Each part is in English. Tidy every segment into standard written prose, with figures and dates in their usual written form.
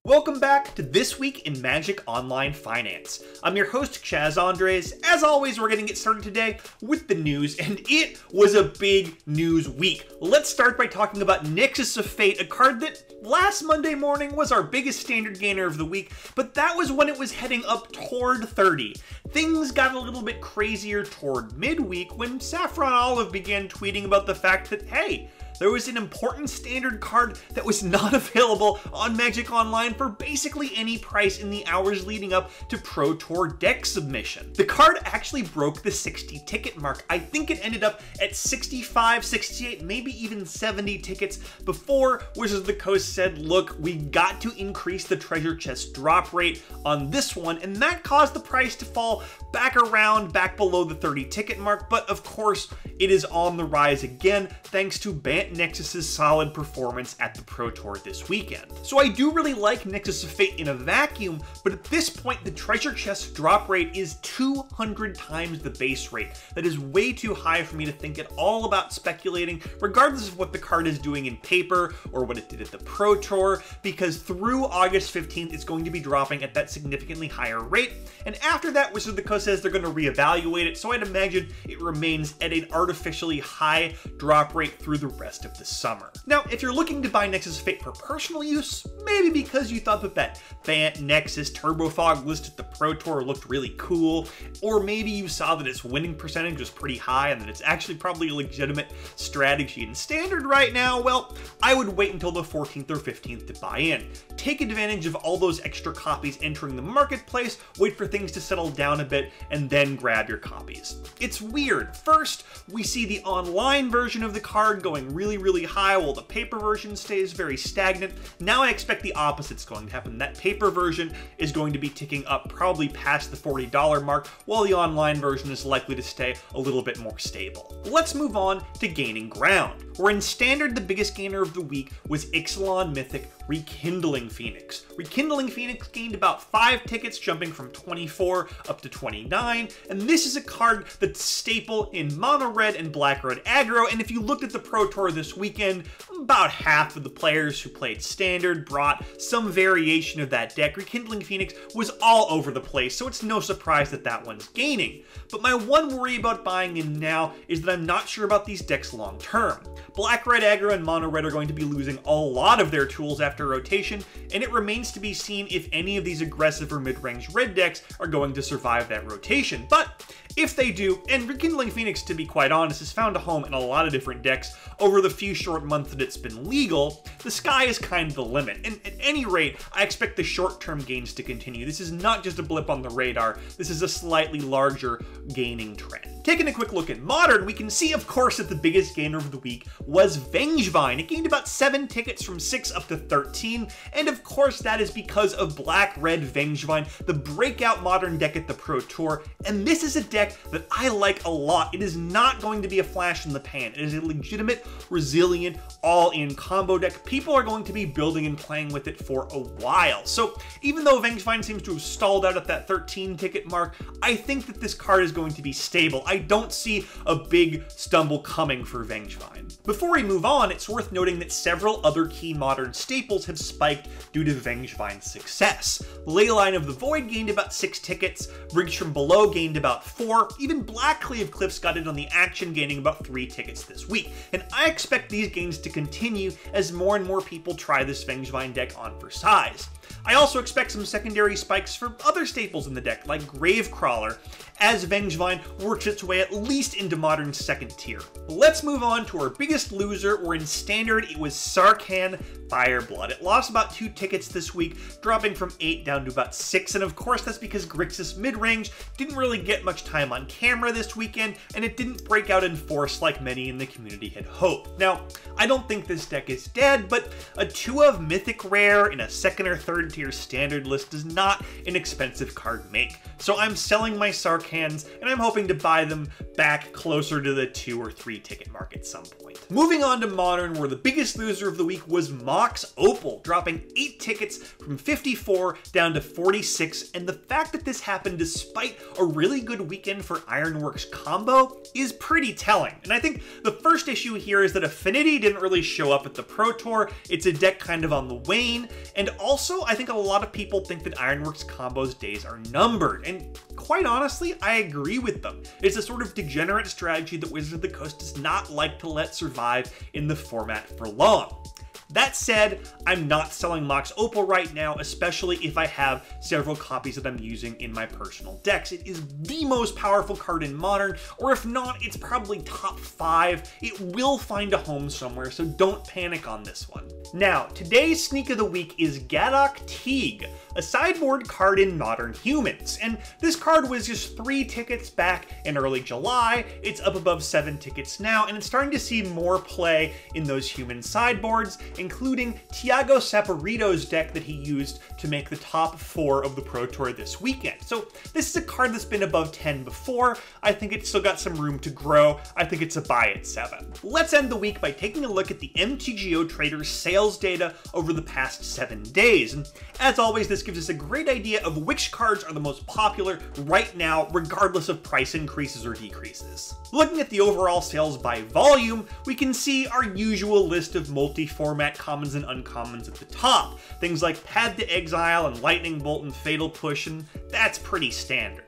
Welcome back to This Week in Magic Online Finance. I'm your host, Chaz Andres. As always, we're going to get started today with the news, and it was a big news week. Let's start by talking about Nexus of Fate, a card that last Monday morning was our biggest standard gainer of the week, but that was when it was heading up toward 30. Things got a little bit crazier toward midweek when Saffron Olive began tweeting about the fact that, hey, there was an important standard card that was not available on Magic Online for basically any price in the hours leading up to Pro Tour deck submission. The card actually broke the 60 ticket mark. I think it ended up at 65, 68, maybe even 70 tickets before Wizards of the Coast said, look, we got to increase the treasure chest drop rate on this one, and that caused the price to fall back below the 30 ticket mark, but of course it is on the rise again thanks to Nexus's solid performance at the Pro Tour this weekend. So I do really like Nexus of Fate in a vacuum, but at this point the treasure chest drop rate is 200 times the base rate. That is way too high for me to think at all about speculating, regardless of what the card is doing in paper or what it did at the Pro Tour, because through August 15th it's going to be dropping at that significantly higher rate, and after that Wizards of the Coast says they're going to reevaluate it, so I'd imagine it remains at an artificially high drop rate through the rest of the summer. Now, if you're looking to buy Nexus of Fate for personal use, maybe because you thought that Fant Nexus Turbo Fog list at the Pro Tour looked really cool, or maybe you saw that its winning percentage was pretty high and that it's actually probably a legitimate strategy in Standard right now, well, I would wait until the 14th or 15th to buy in. Take advantage of all those extra copies entering the marketplace, wait for things to settle down a bit, and then grab your copies. It's weird. First, we see the online version of the card going really high while the paper version stays very stagnant. Now I expect the opposite's going to happen. That paper version is going to be ticking up probably past the $40 mark, while the online version is likely to stay a little bit more stable. Let's move on to gaining ground. Where in Standard, the biggest gainer of the week was Ixalan Mythic Rekindling Phoenix. Rekindling Phoenix gained about 5 tickets, jumping from 24 up to 29, and this is a card that's staple in mono red and black red aggro, and if you looked at the Pro Tour this weekend, about half of the players who played Standard brought some variation of that deck. Rekindling Phoenix was all over the place, so it's no surprise that that one's gaining. But my one worry about buying in now is that I'm not sure about these decks long term. Black red aggro and mono red are going to be losing a lot of their tools after rotation, and it remains to be seen if any of these aggressive or mid-range red decks are going to survive that rotation. But if they do, and Rekindling Phoenix, to be quite honest, has found a home in a lot of different decks over the few short months that it's been legal, the sky is kind of the limit. And at any rate, I expect the short-term gains to continue. This is not just a blip on the radar, this is a slightly larger gaining trend. Taking a quick look at Modern, we can see, of course, that the biggest gainer of the week was Vengevine. It gained about 7 tickets from 6 up to 13, and of course that is because of Black-Red Vengevine, the breakout Modern deck at the Pro Tour, and this is a deck that I like a lot. It is not going to be a flash in the pan. It is a legitimate, resilient, all-in combo deck. People are going to be building and playing with it for a while. So even though Vengevine seems to have stalled out at that 13 ticket mark, I think that this card is going to be stable. I don't see a big stumble coming for Vengevine. Before we move on, it's worth noting that several other key Modern staples have spiked due to Vengevine's success. Leyline of the Void gained about 6 tickets, Bridge from Below gained about 4, even Black Cleave Cliffs got in on the action, gaining about 3 tickets this week, and I expect these gains to continue as more and more people try this Vengevine deck on for size. I also expect some secondary spikes for other staples in the deck, like Gravecrawler, as Vengevine works its way at least into Modern's second tier. Let's move on to our biggest loser, where in Standard it was Sarkhan Fireblood. It lost about 2 tickets this week, dropping from 8 down to about 6, and of course that's because Grixis midrange didn't really get much time on camera this weekend, and it didn't break out in force like many in the community had hoped. Now, I don't think this deck is dead, but a 2 of Mythic Rare in a 2nd or 3rd tier Standard list does not an expensive card make. So I'm selling my Sarkhans, and I'm hoping to buy them back closer to the 2 or 3 ticket mark at some point. Moving on to Modern, where the biggest loser of the week was Mox Opal, dropping 8 tickets from 54 down to 46, and the fact that this happened despite a really good weekend for Ironworks combo is pretty telling. And I think the first issue here is that Affinity didn't really show up at the Pro Tour. It's a deck kind of on the wane, and also I think a lot of people think that Ironworks combo's days are numbered, and quite honestly, I agree with them. It's a sort of degenerate strategy that Wizards of the Coast does not like to let survive in the format for long. That said, I'm not selling Mox Opal right now, especially if I have several copies that I'm using in my personal decks. It is the most powerful card in Modern, or if not, it's probably top 5. It will find a home somewhere, so don't panic on this one. Now, today's Sneak of the Week is Gadok Teague, a sideboard card in Modern Humans, and this card was just 3 tickets back in early July. It's up above 7 tickets now, and it's starting to see more play in those human sideboards, including Tiago Saporito's deck that he used to make the top 4 of the Pro Tour this weekend. So this is a card that's been above 10 before. I think it's still got some room to grow. I think it's a buy at 7. Let's end the week by taking a look at the MTGO Traders sales data over the past 7 days. And as always, this gives us a great idea of which cards are the most popular right now, regardless of price increases or decreases. Looking at the overall sales by volume, we can see our usual list of multi-format commons and uncommons at the top. Things like Path to Exile and Lightning Bolt and Fatal Push, and that's pretty standard.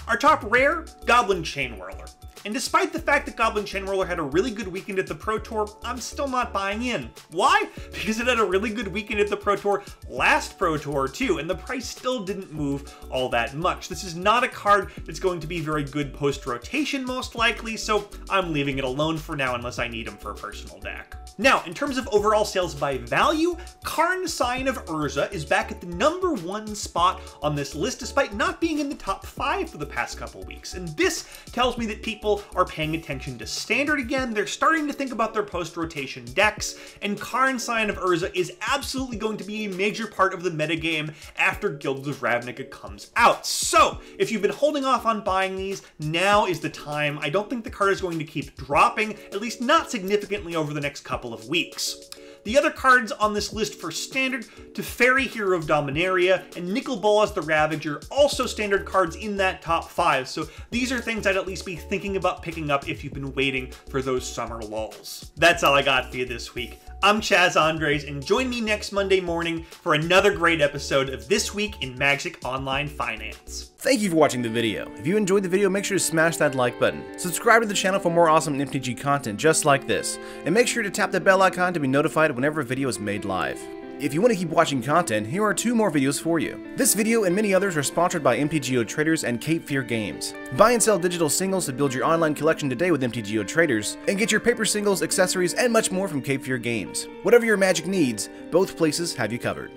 Our top rare, Goblin Chainwhirler. And despite the fact that Goblin Chainwhirler had a really good weekend at the Pro Tour, I'm still not buying in. Why? Because it had a really good weekend at the Pro Tour last Pro Tour too, and the price still didn't move all that much. This is not a card that's going to be very good post-rotation most likely, so I'm leaving it alone for now unless I need him for a personal deck. Now, in terms of overall sales by value, Karn Sign of Urza is back at the #1 spot on this list despite not being in the top 5 for the past couple weeks. And this tells me that people are paying attention to Standard again. They're starting to think about their post-rotation decks, and Karn Sign of Urza is absolutely going to be a major part of the metagame after Guilds of Ravnica comes out. So, if you've been holding off on buying these, now is the time. I don't think the card is going to keep dropping, at least not significantly over the next couple of weeks. The other cards on this list for Standard, Teferi, Hero of Dominaria, and Nicol Bolas the Ravager, also Standard cards in that top 5, so these are things I'd at least be thinking about picking up if you've been waiting for those summer lulls. That's all I got for you this week. I'm Chaz Andres, and join me next Monday morning for another great episode of This Week in Magic Online Finance. Thank you for watching the video. If you enjoyed the video, make sure to smash that like button. Subscribe to the channel for more awesome MTG content just like this. And make sure to tap the bell icon to be notified whenever a video is made live. If you want to keep watching content, here are 2 more videos for you. This video and many others are sponsored by MTGO Traders and Cape Fear Games. Buy and sell digital singles to build your online collection today with MTGO Traders, and get your paper singles, accessories, and much more from Cape Fear Games. Whatever your Magic needs, both places have you covered.